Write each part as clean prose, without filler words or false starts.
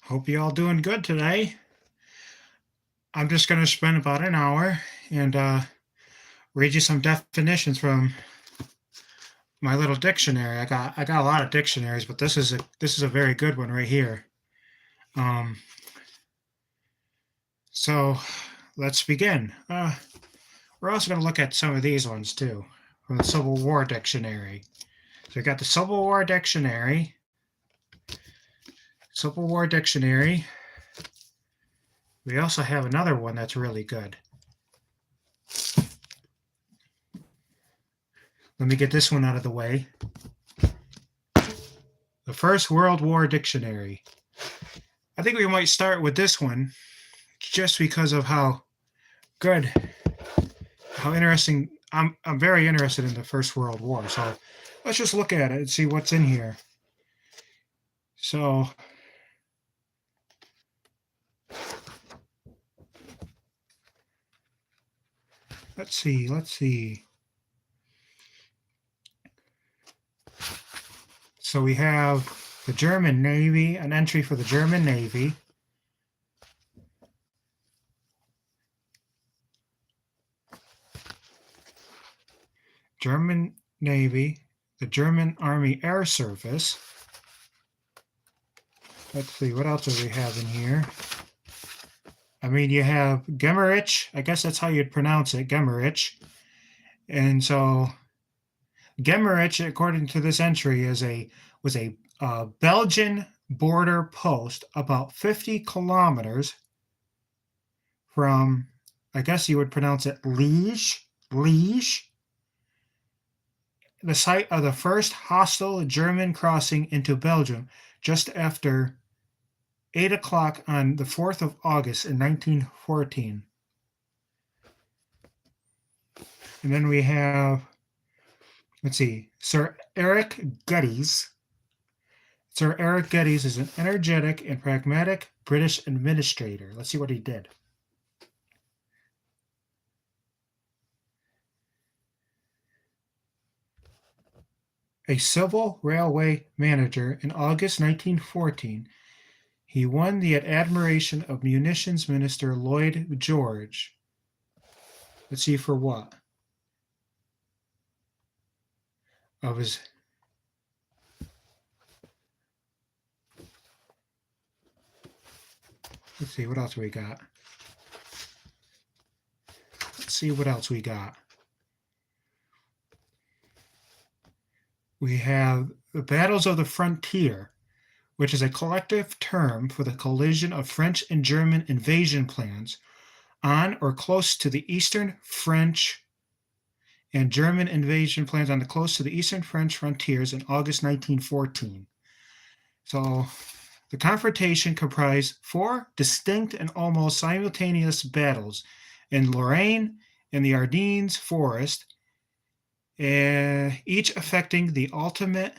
Hope you all doing good today. I'm just going to spend about an hour and read you some definitions from my little dictionary. I got a lot of dictionaries, but this is a very good one right here. Um, so let's begin. We're also going to look at some of these ones too from the Civil War Dictionary. So we got the Civil War Dictionary. Civil War Dictionary. We also have another one that's really good. Let me get this one out of the way. The First World War Dictionary. I think we might start with this one just because of how good, how interesting. I'm very interested in the First World War. So let's just look at it and see what's in here. So let's see. So we have the German Navy, an entry for the German Navy. German Navy, the German Army Air Service. Let's see, what else do we have in here? I mean, you have Gemmerich. I guess that's how you'd pronounce it, Gemmerich. And so Gemmerich, according to this entry, was a Belgian border post about 50 kilometers from, I guess you would pronounce it Liege, the site of the first hostile German crossing into Belgium just after 8 o'clock on the 4th of August in 1914. And then we have, let's see, Sir Eric Geddes. Sir Eric Geddes is an energetic and pragmatic British administrator. Let's see what he did. A civil railway manager in August 1914, he won the admiration of Munitions Minister Lloyd George. Let's see for what? Of his Let's see what else we got. Let's see what else we got. We have the Battles of the Frontier, which is a collective term for the collision of French and German invasion plans on or close to the Eastern French and German invasion plans on the close to the Eastern French frontiers in August 1914. So the confrontation comprised 4 distinct and almost simultaneous battles in Lorraine and the Ardennes forest, each affecting the ultimate.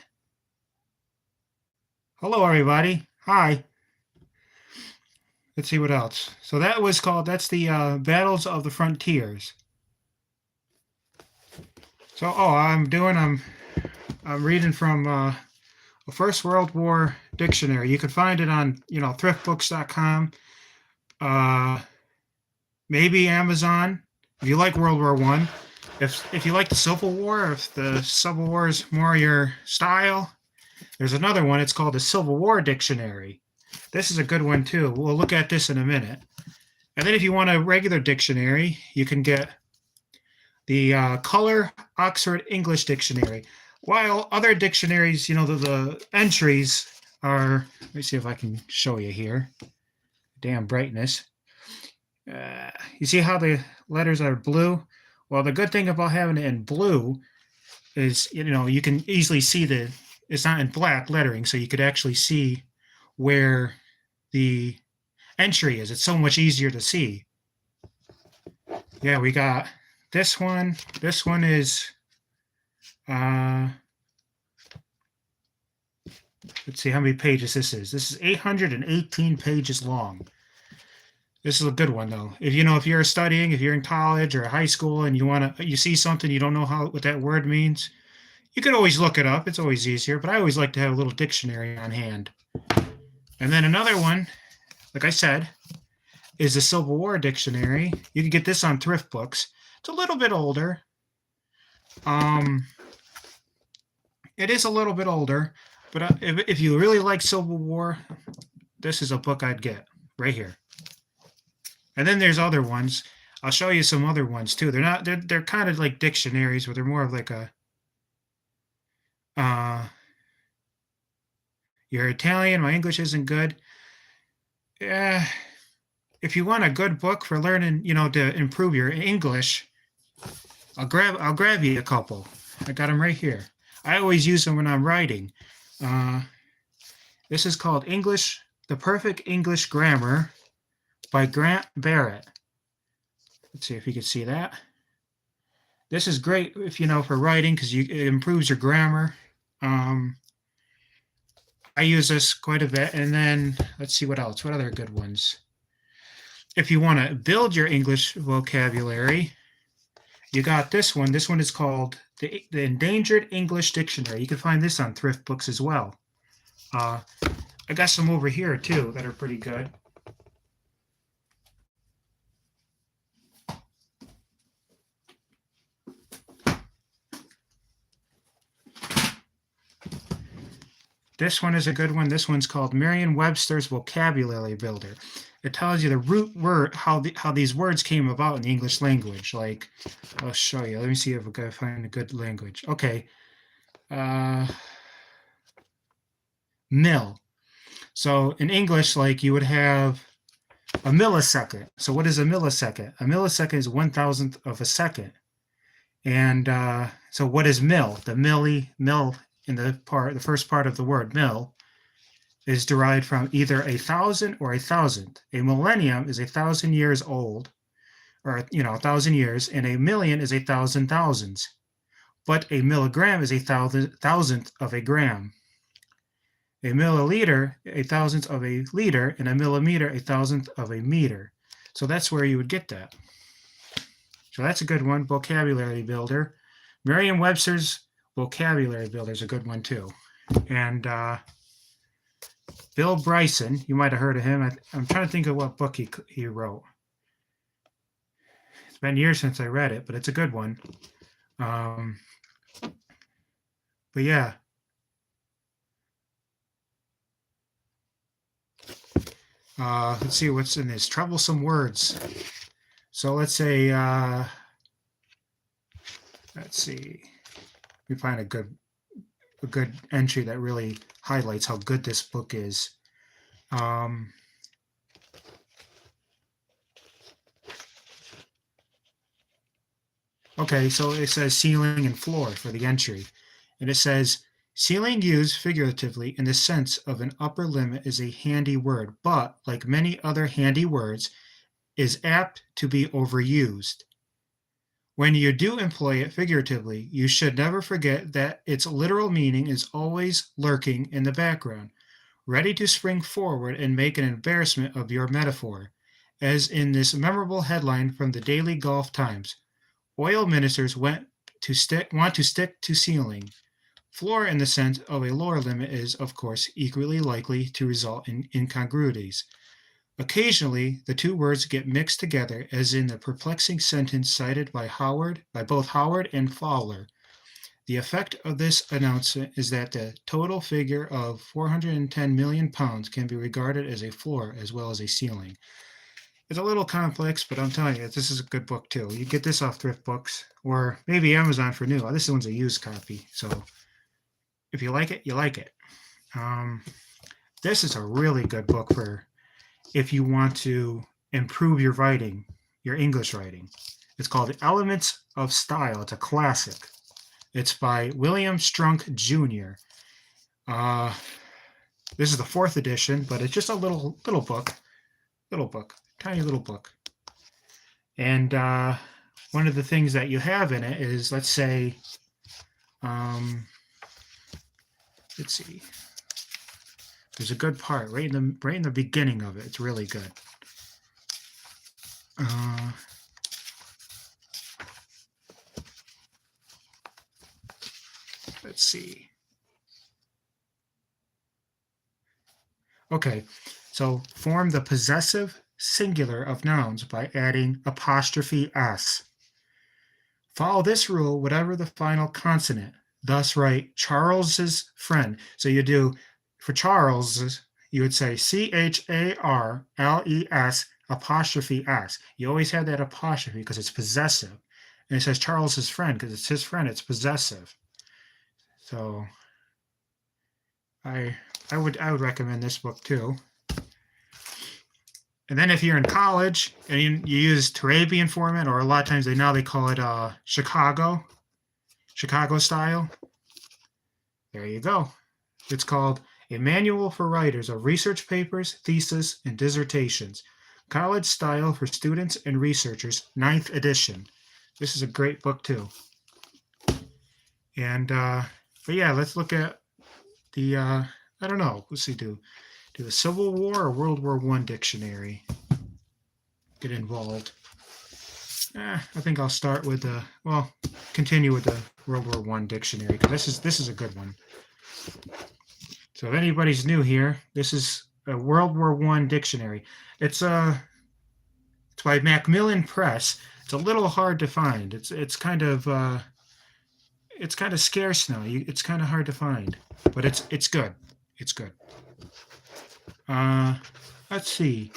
Hello, everybody. Hi. Let's see what else. So that's the Battles of the Frontiers. So, I'm reading from a First World War dictionary. You can find it on, thriftbooks.com, maybe Amazon. If you like World War I, if you like the Civil War, if the Civil War is more your style, there's another one. It's called the Civil War Dictionary. This is a good one too. We'll look at this in a minute. And then if you want a regular dictionary, you can get the Color Oxford English Dictionary. While other dictionaries, the entries are, let me see if I can show you here. Damn brightness. You see how the letters are blue? Well, the good thing about having it in blue is, you can easily see it's not in black lettering, so you could actually see where the entry is. It's so much easier to see. Yeah, we got this one. This one is, let's see how many pages this is. This is 818 pages long. This is a good one, though. If you're studying, if you're in college or high school and you see something, you don't know what that word means, you can always look it up. It's always easier, but I always like to have a little dictionary on hand. And then another one, like I said, is the Civil War Dictionary. You can get this on thrift books. It's a little bit older. It is a little bit older, but if you really like Civil War, this is a book I'd get right here. And then there's other ones. I'll show you some other ones too. They're kind of like dictionaries, but they're more of like a you're Italian, my English isn't good. Yeah, if you want a good book for learning, to improve your English, I'll grab you a couple. I got them right here. I always use them when I'm writing. This is called English, The Perfect English Grammar by Grant Barrett. Let's see if you can see that. This is great if for writing because it improves your grammar. I use this quite a bit. And then let's see what else. What other good ones? If you want to build your English vocabulary, you got this one. This one is called the Endangered English Dictionary. You can find this on thrift books as well. I got some over here too that are pretty good. This one is a good one. This one's called Merriam-Webster's Vocabulary Builder. It tells you the root word, how these words came about in the English language. Like, I'll show you. Let me see if I can find a good language. Okay. Mill. So in English, like you would have a millisecond. So what is a millisecond? A millisecond is 1,000th of a second. And so what is mill? The mill in the first part of the word mill is derived from either 1,000 or 1,000. A millennium is 1,000 years old, or 1,000 years, and a million is 1,000 thousands. But a milligram is 1,000th of a gram. A milliliter, 1,000th of a liter, and a millimeter, 1,000th of a meter. So that's where you would get that. So that's a good one, vocabulary builder. Merriam-Webster's vocabulary builder is a good one too. And Bill Bryson, you might have heard of him. I'm trying to think of what book he wrote. It's been years since I read it, but it's a good one. But yeah. Let's see what's in this. Troublesome words. So let's say, let's see. We find a good entry that really highlights how good this book is. Okay, so it says ceiling and floor for the entry. And it says, ceiling used figuratively in the sense of an upper limit is a handy word, but, like many other handy words, is apt to be overused. When you do employ it figuratively, you should never forget that its literal meaning is always lurking in the background, ready to spring forward and make an embarrassment of your metaphor, as in this memorable headline from the Daily Gulf Times. Oil ministers want to stick to ceiling. Floor in the sense of a lower limit is, of course, equally likely to result in incongruities. Occasionally, the two words get mixed together, as in the perplexing sentence cited by both Howard and Fowler. The effect of this announcement is that the total figure of 410 million pounds can be regarded as a floor as well as a ceiling. It's a little complex, but I'm telling you, this is a good book too. You get this off thrift books or maybe Amazon for new. This one's a used copy, so if you like it, you like it. This is a really good book for if you want to improve your writing, your English writing. It's called The Elements of Style. It's a classic. It's by William Strunk Jr. This is the 4th edition, but it's just a little book. Tiny little book. And one of the things that you have in it is, let's say, let's see. There's a good part right in the beginning of it. It's really good. Let's see. Okay, so form the possessive singular of nouns by adding apostrophe s. Follow this rule, whatever the final consonant. Thus write Charles's friend. So you do, for Charles, you would say Charles apostrophe S. You always have that apostrophe because it's possessive. And it says Charles's friend because it's his friend, it's possessive. So I would recommend this book too. And then if you're in college and you use Turabian format, or a lot of times they call it Chicago style. There you go. It's called A Manual for Writers of Research Papers, Theses, and Dissertations. College Style for Students and Researchers, 9th edition. This is a great book too. And but yeah, let's look at the I don't know. Let's see, do the Civil War or World War I dictionary get involved? I think I'll start with continue with the World War I dictionary because this is a good one. So if anybody's new here, this is a World War I dictionary. It's by Macmillan Press. It's a little hard to find. It's kind of scarce now. It's kind of hard to find, but it's good. It's good. Let's see.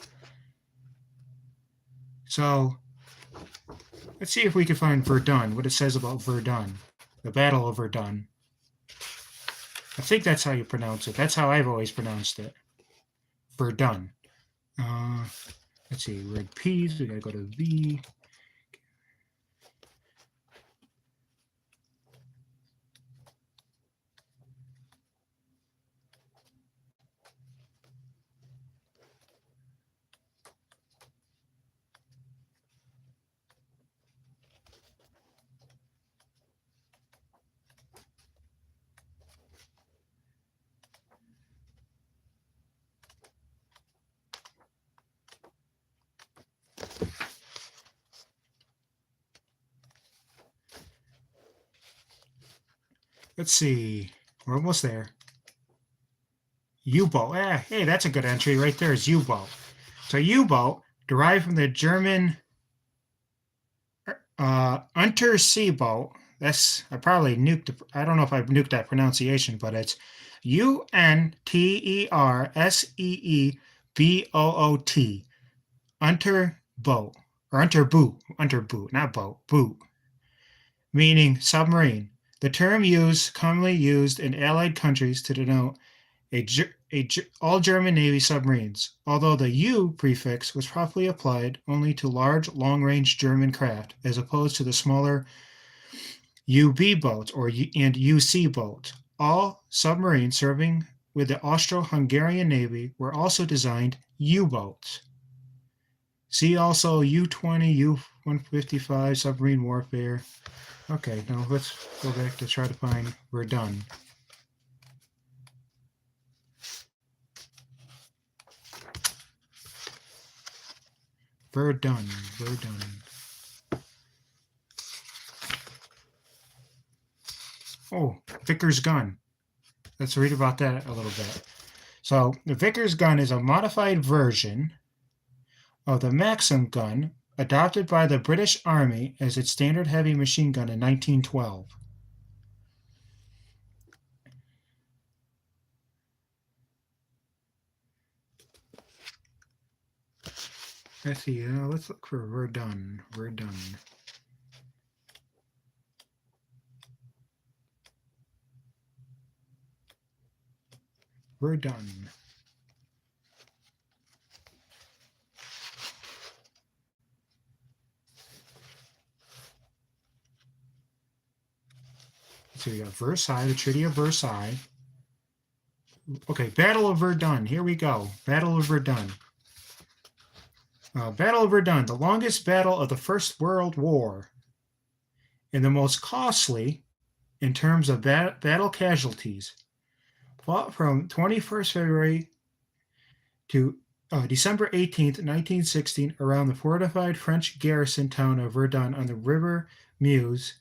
So let's see if we can find Verdun. What it says about Verdun, the Battle of Verdun. I think that's how you pronounce it. That's how I've always pronounced it. Verdun. Let's see. Red P's. We gotta go to V. Let's see. We're almost there. U-boat. Hey, that's a good entry right there. Is U-boat. So U-boat derived from the German untersea boat. That's I probably nuked. I don't know if I nuked that pronunciation, but it's Unterseeboot. Unterboot or Unterboot, not boat, boot, meaning submarine. The term commonly used in Allied countries to denote all German Navy submarines, although the U prefix was probably applied only to large, long-range German craft, as opposed to the smaller UB boats and UC boats. All submarines serving with the Austro-Hungarian Navy were also designed U-boats. See also U-20, U-155 submarine warfare. Okay, now let's go back to try to find Verdun. Verdun. Oh, Vickers gun. Let's read about that a little bit. So the Vickers gun is a modified version of the Maxim gun adopted by the British Army as its standard heavy machine gun in 1912. Let's see. Let's look for Verdun. So we got Versailles, the Treaty of Versailles. Okay, Battle of Verdun. Here we go. Battle of Verdun. Battle of Verdun, the longest battle of the First World War, and the most costly in terms of battle casualties. Fought from 21st February to December 18th, 1916, around the fortified French garrison town of Verdun on the River Meuse,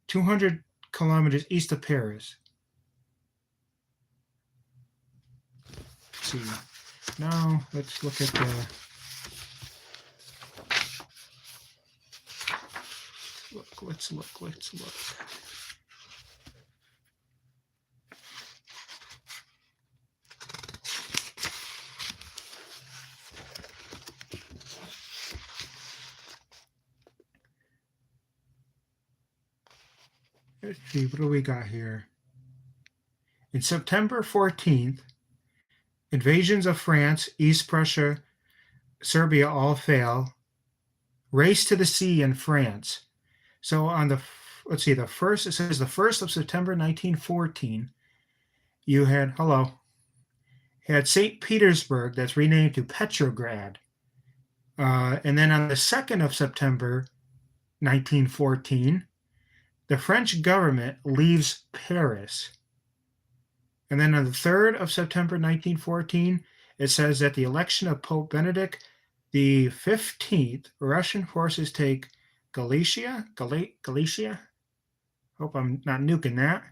200 kilometers east of Paris. Let's see. No, let's look at the. Let's look. Let's see, what do we got here? In September 14th, invasions of France, East Prussia, Serbia all fail. Race to the sea in France. So on the let's see, the first it says the 1st of September 1914, you had St. Petersburg that's renamed to Petrograd. And then on the 2nd of September 1914, the French government leaves Paris. And then on the 3rd of September 1914, it says that the election of Pope Benedict the 15th, Russian forces take Galicia. Hope I'm not nuking that.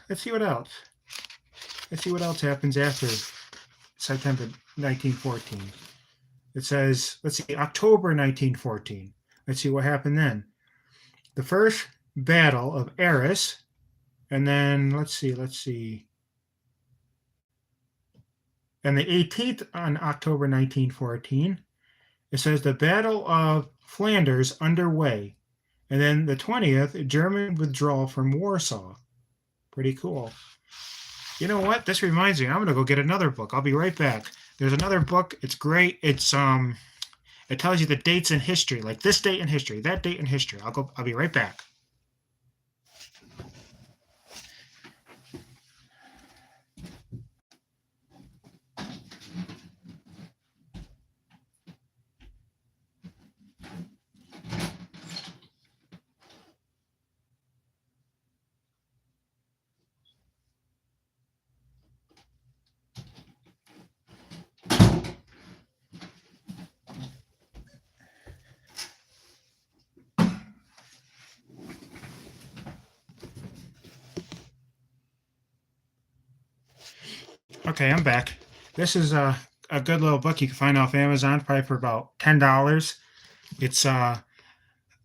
Let's see what else. Let's see what else happens after September 1914. It says, let's see, October 1914. Let's see what happened then. The first battle of Arras, and then let's see. And the 18th on October 1914, it says the Battle of Flanders underway. And then the 20th, German withdrawal from Warsaw. Pretty cool. You know what? This reminds me. I'm going to go get another book. I'll be right back. There's another book. It's great. It tells you the dates in history, like this date in history, that date in history. I'll be right back. Okay, I'm back. This is a good little book you can find off Amazon, probably for about $10. It's the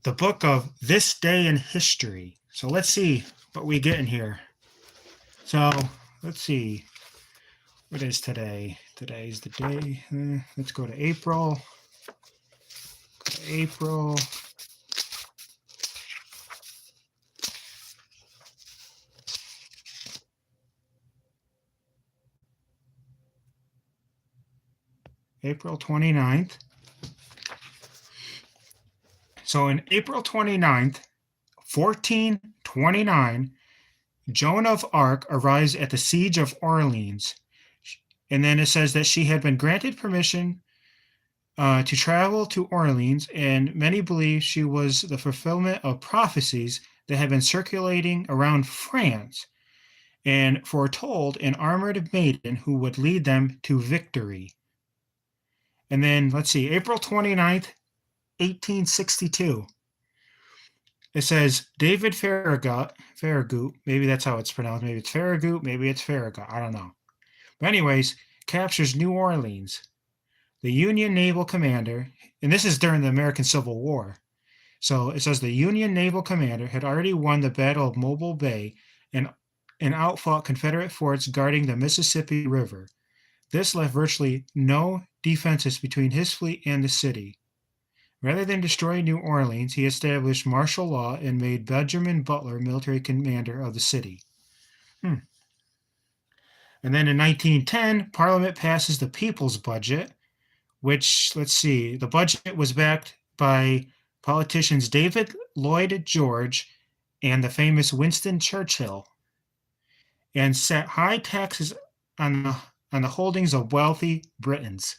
book of This Day in History. So let's see what we get in here. So let's see. What is today? Today's the day. Let's go to April. April. April 29th. So in April 29th, 1429, Joan of Arc arrives at the siege of Orleans. And then it says that she had been granted permission to travel to Orleans, and many believe she was the fulfillment of prophecies that had been circulating around France and foretold an armored maiden who would lead them to victory. And then, let's see, April 29th, 1862. It says David Farragut, maybe that's how it's pronounced. Maybe it's Farragut, maybe it's Farragut. I don't know. But anyways, captures New Orleans. The Union naval commander, and this is during the American Civil War. So it says the Union naval commander had already won the Battle of Mobile Bay and outfought Confederate forts guarding the Mississippi River. This left virtually no defenses between his fleet and the city. Rather than destroy New Orleans, he established martial law and made Benjamin Butler military commander of the city. And then in 1910, Parliament passes the People's Budget, which, let's see, the budget was backed by politicians David Lloyd George and the famous Winston Churchill, and set high taxes on the holdings of wealthy Britons.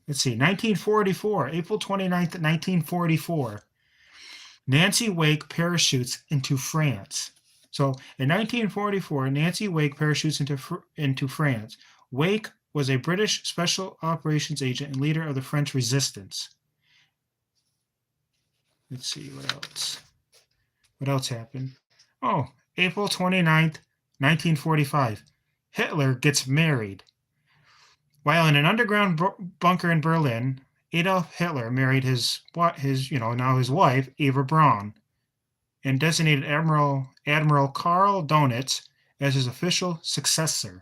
Let's see, 1944, April 29th, 1944. Nancy Wake parachutes into France. So in 1944, Nancy Wake parachutes into France. Wake was a British special operations agent and leader of the French resistance. Let's see what else. What else happened? Oh, April 29th, 1945. Hitler gets married. While in an underground bunker in Berlin, Adolf Hitler married now his wife, Eva Braun, and designated Admiral Karl Donitz as his official successor.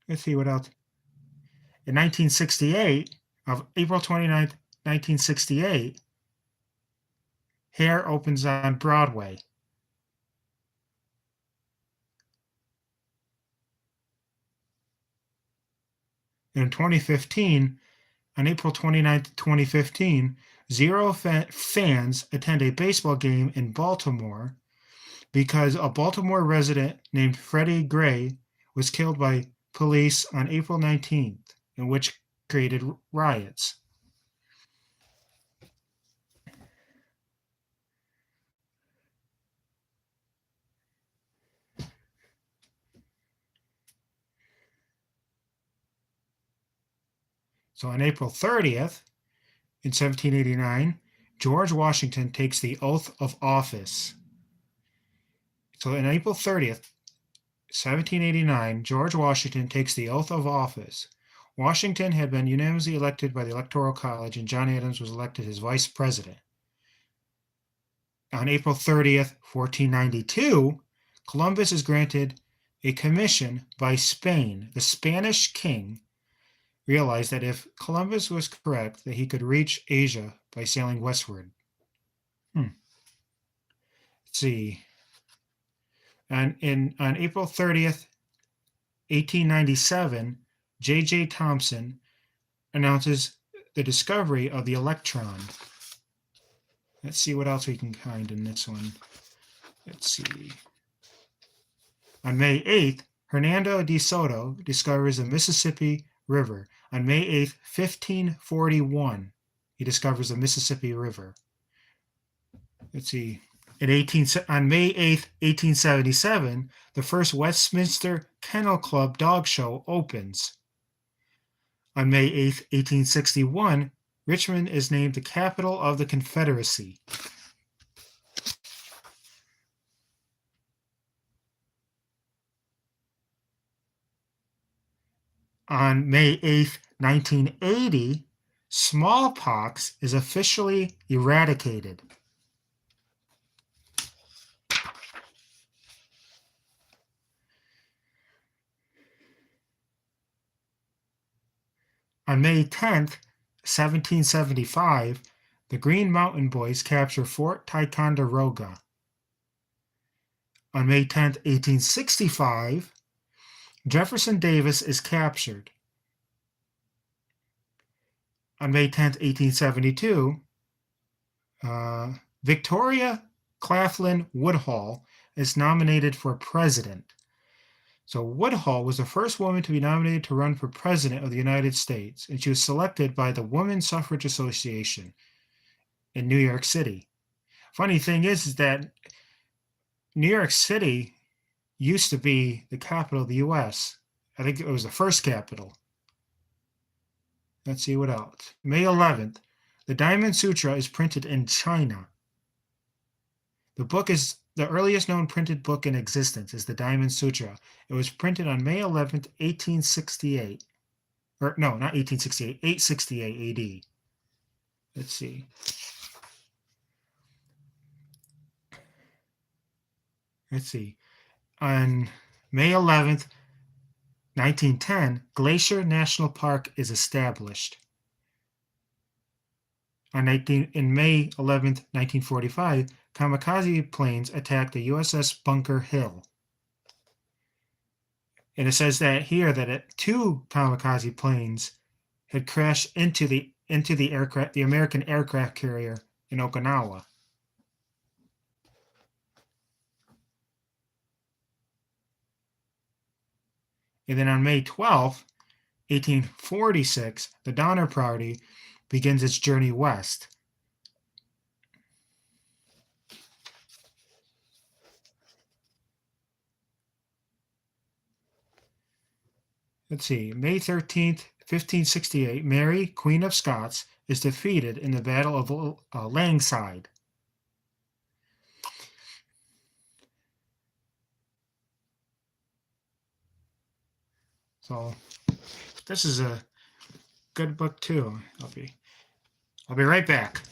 Let's see what else. In 1968, of April 29th, 1968, Hair opens on Broadway. In 2015, on April 29th, 2015, zero fans attend a baseball game in Baltimore because a Baltimore resident named Freddie Gray was killed by police on April 19th, in which created riots. So on April 30th, in 1789, George Washington takes the oath of office. So on April 30th, 1789, George Washington takes the oath of office. Washington had been unanimously elected by the Electoral College, and John Adams was elected as vice president. On April 30th, 1492, Columbus is granted a commission by Spain. The Spanish king realized that if Columbus was correct, that he could reach Asia by sailing westward. Let's see. On April 30th, 1897, J.J. Thomson announces the discovery of the electron. Let's see what else we can find in this one. Let's see. On May 8th, Hernando de Soto discovers the Mississippi River. On May 8th, 1541, he discovers the Mississippi River. Let's see. On May 8th, 1877, the first Westminster Kennel Club dog show opens. On May 8th, 1861, Richmond is named the capital of the Confederacy. On May 8th, 1980, smallpox is officially eradicated. On May 10th, 1775, the Green Mountain Boys capture Fort Ticonderoga. On May 10th, 1865, Jefferson Davis is captured. On May 10th, 1872, Victoria Claflin Woodhull is nominated for president. So Woodhull was the first woman to be nominated to run for president of the United States, and she was selected by the Women's Suffrage Association in New York City. Funny thing is that New York City used to be the capital of the U.S. I think it was the first capital. Let's see what else. May 11th, the Diamond Sutra is printed in China. The book is the earliest known printed book in existence is the Diamond Sutra. It was printed on May 11th, 1868. Or no, not 1868, 868 AD. Let's see. On May 11th, 1910, Glacier National Park is established. In May 11th, 1945, kamikaze planes attacked the USS Bunker Hill. And it says that here that two kamikaze planes had crashed into the American aircraft carrier in Okinawa. And then on May 12th, 1846, the Donner Party begins its journey west. Let's see, May 13th, 1568, Mary, Queen of Scots, is defeated in the Battle of Langside. So this is a good book too. I'll be right back.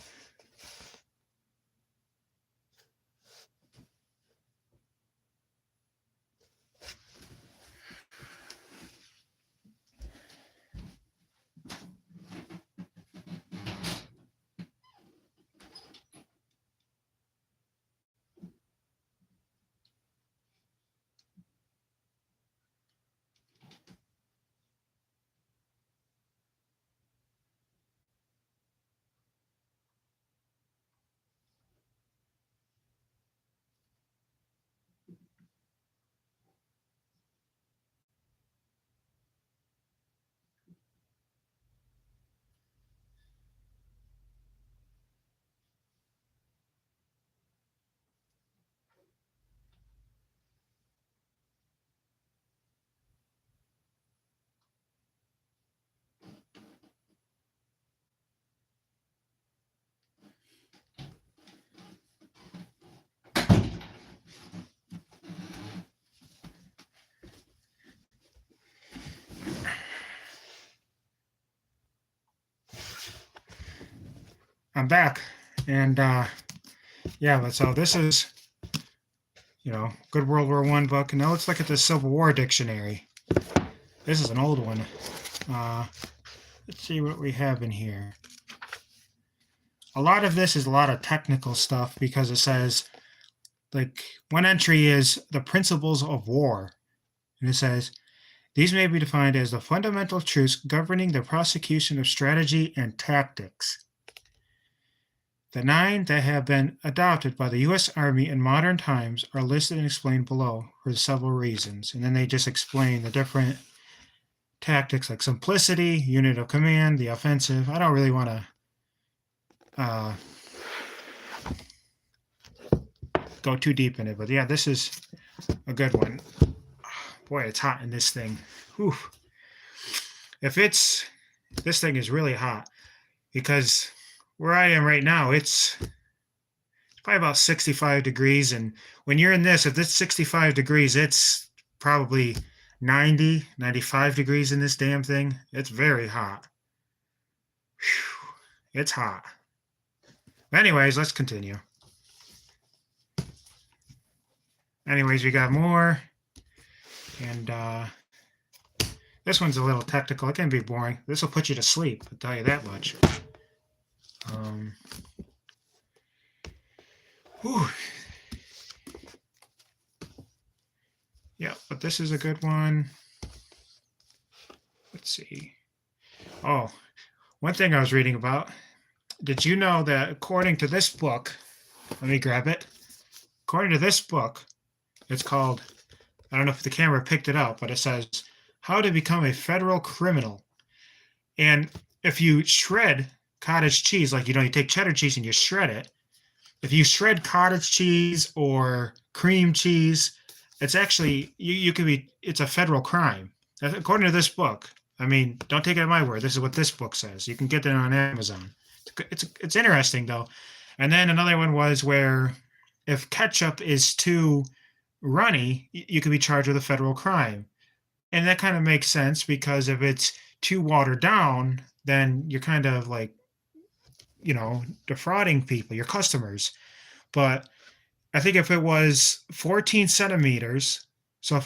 I'm back, and yeah. But so this is good World War I book. And now let's look at the Civil War dictionary. This is an old one. Let's see what we have in here. A lot of this is a lot of technical stuff because it says, like, one entry is the principles of war. And it says, these may be defined as the fundamental truths governing the prosecution of strategy and tactics. The 9 that have been adopted by the U.S. Army in modern times are listed and explained below for several reasons. And then they just explain the different tactics like simplicity, unit of command, the offensive. I don't really want to go too deep in it, but yeah, this is a good one. Boy, it's hot in this thing. Whew. This thing is really hot because where I am right now, it's probably about 65 degrees. And when you're in this, if it's 65 degrees, it's probably 90, 95 degrees in this damn thing. It's very hot. Whew. It's hot. Anyways, let's continue. Anyways, we got more. And this one's a little technical. It can be boring. This will put you to sleep, I'll tell you that much. Whew. Yeah, but this is a good one. Let's see. Oh, one thing I was reading about. Did you know that according to this book, let me grab it. According to this book, it's called, I don't know if the camera picked it up, but it says, How to Become a Federal Criminal. And if you shred cottage cheese, like, you take cheddar cheese and you shred it, if you shred cottage cheese or cream cheese, it's actually, it's a federal crime. According to this book. I mean, don't take it at my word. This is what this book says. You can get it on Amazon. It's interesting, though. And then another one was where if ketchup is too runny, you could be charged with a federal crime. And that kind of makes sense because if it's too watered down, then you're kind of like, defrauding people, your customers. But I think if it was 14 centimeters, so if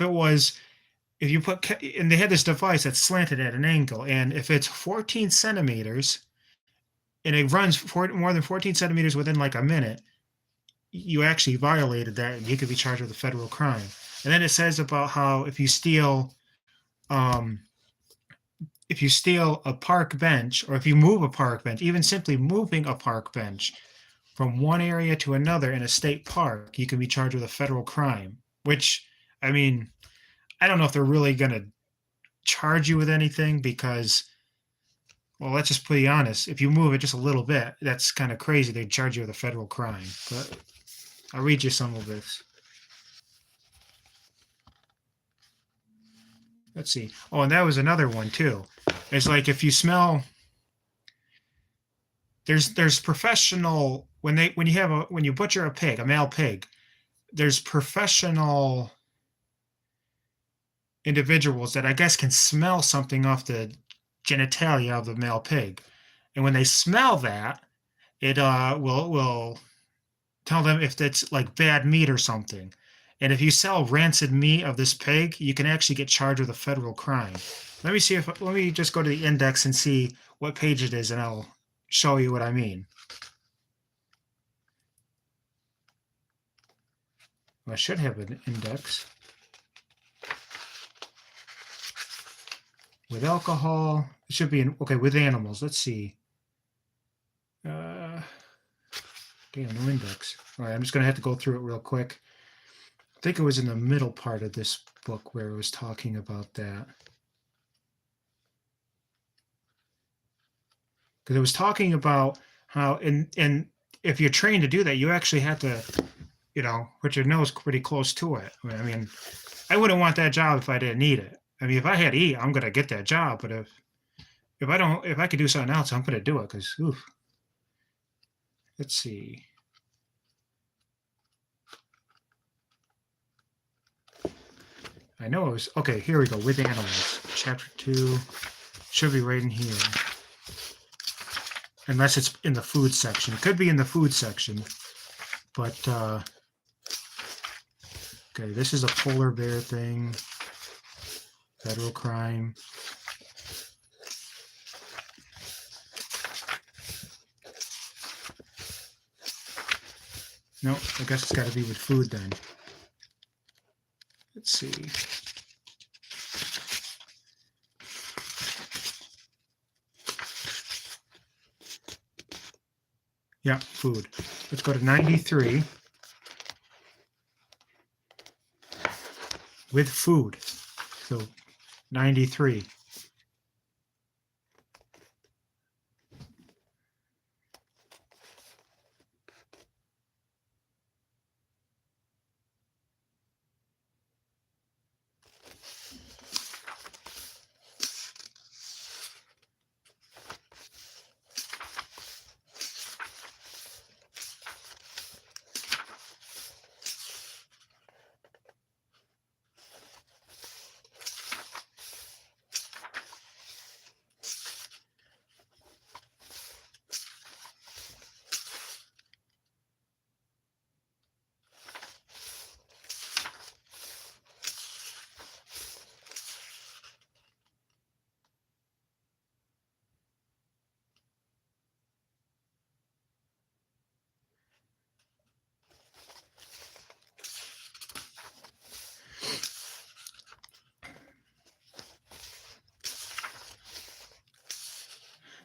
you put, and they had this device that's slanted at an angle, and if it's 14 centimeters and it runs more than 14 centimeters within like a minute, you actually violated that and you could be charged with a federal crime. And then it says about how if you steal a park bench, or if you move a park bench, even simply moving a park bench from one area to another in a state park, you can be charged with a federal crime. Which, I mean, I don't know if they're really going to charge you with anything because, well, let's just be honest. If you move it just a little bit, that's kind of crazy. They'd charge you with a federal crime. But I'll read you some of this. Let's see. Oh, and that was another one too. It's like if you smell. There's professional when you butcher a pig, a male pig. There's professional individuals that I guess can smell something off the genitalia of the male pig. And when they smell that, it will tell them if it's like bad meat or something. And if you sell rancid meat of this pig, you can actually get charged with a federal crime. Let me just go to the index and see what page it is, and I'll show you what I mean. I should have an index. With alcohol, it should be okay, with animals. Let's see. Damn, no index. All right, I'm just going to have to go through it real quick. I think it was in the middle part of this book where it was talking about that. Because it was talking about how, and if you're trained to do that, you actually have to, put your nose pretty close to it. I mean, I wouldn't want that job if I didn't need it. I mean, if I had to eat, I'm going to get that job. But if I could do something else, I'm going to do it. Because, let's see. I know it was, okay, here we go, with animals. Chapter 2 should be right in here. Unless it's in the food section. It could be in the food section. But, okay, this is a polar bear thing. Federal crime. No, I guess it's got to be with food then. Let's see. Yeah, food. Let's go to 93. With food. So 93.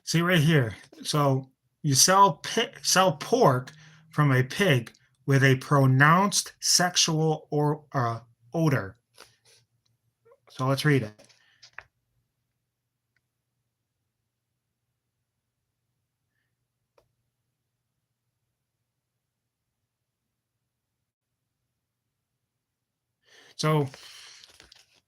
See right here. So you sell pork from a pig with a pronounced sexual odor. So let's read it. So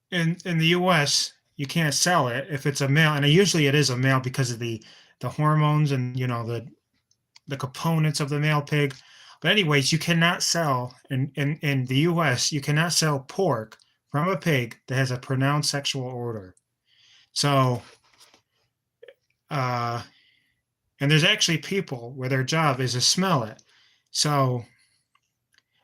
in the U.S., you can't sell it if it's a male, and usually it is a male because of the hormones and the components of the male pig. But anyways, you cannot sell in the U.S. You cannot sell pork from a pig that has a pronounced sexual odor. So, and there's actually people where their job is to smell it. So,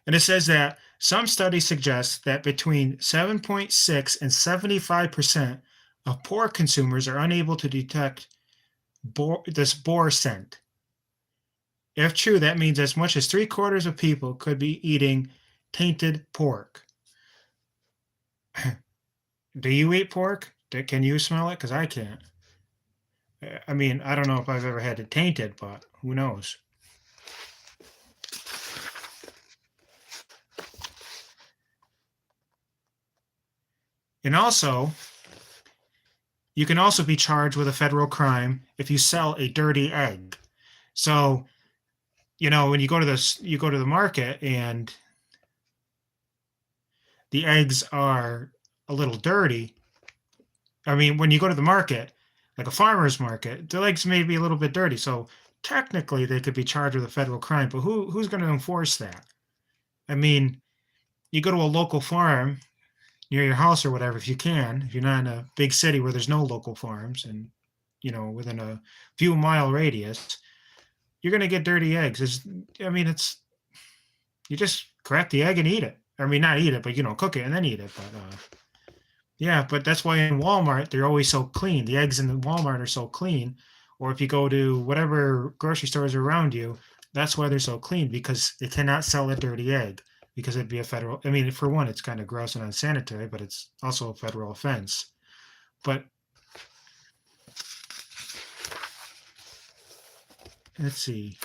and it says that some studies suggest that between 7.6 and 75% of pork consumers are unable to detect this boar scent. If true, that means as much as 3/4 of people could be eating tainted pork. Do you eat pork? Can you smell it? Because I can't. I mean, I don't know if I've ever had it tainted, but who knows? And also, you can also be charged with a federal crime if you sell a dirty egg. So, when you go to the market and the eggs are a little dirty. I mean, when you go to the market, like a farmer's market, the eggs may be a little bit dirty. So technically, they could be charged with a federal crime. But who's going to enforce that? I mean, you go to a local farm, near your house or whatever if you can. If you're not in a big city where there's no local farms and within a few mile radius, you're gonna get dirty eggs. I mean, it's you just crack the egg and eat it. I mean, not eat it, but cook it and then eat it. But yeah, but that's why in Walmart they're always so clean. The eggs in the Walmart are so clean. Or if you go to whatever grocery stores around you, that's why they're so clean because they cannot sell a dirty egg because it'd be a federal. I mean, for one, it's kind of gross and unsanitary, but it's also a federal offense. But let's see.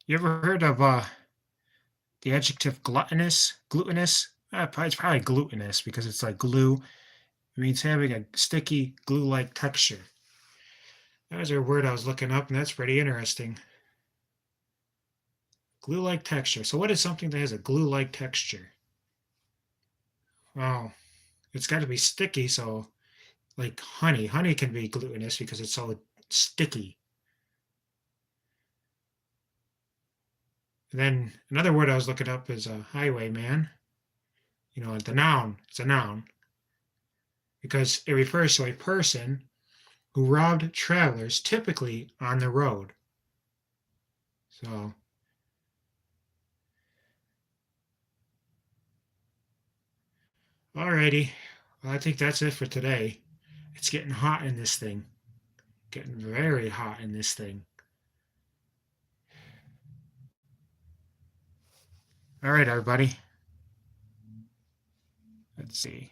You ever heard of the adjective gluttonous? Glutinous? It's probably glutinous because it's like glue. It means having a sticky glue-like texture. That was a word I was looking up, and that's pretty interesting. Glue-like texture. So what is something that has a glue-like texture? Well, it's got to be sticky, so like honey. Honey can be glutinous because it's so sticky. And then another word I was looking up is a highwayman. The noun. It's a noun because it refers to a person who robbed travelers, typically on the road. So, alrighty. Well, I think that's it for today. It's getting hot in this thing. Getting very hot in this thing. All right, everybody. Let's see.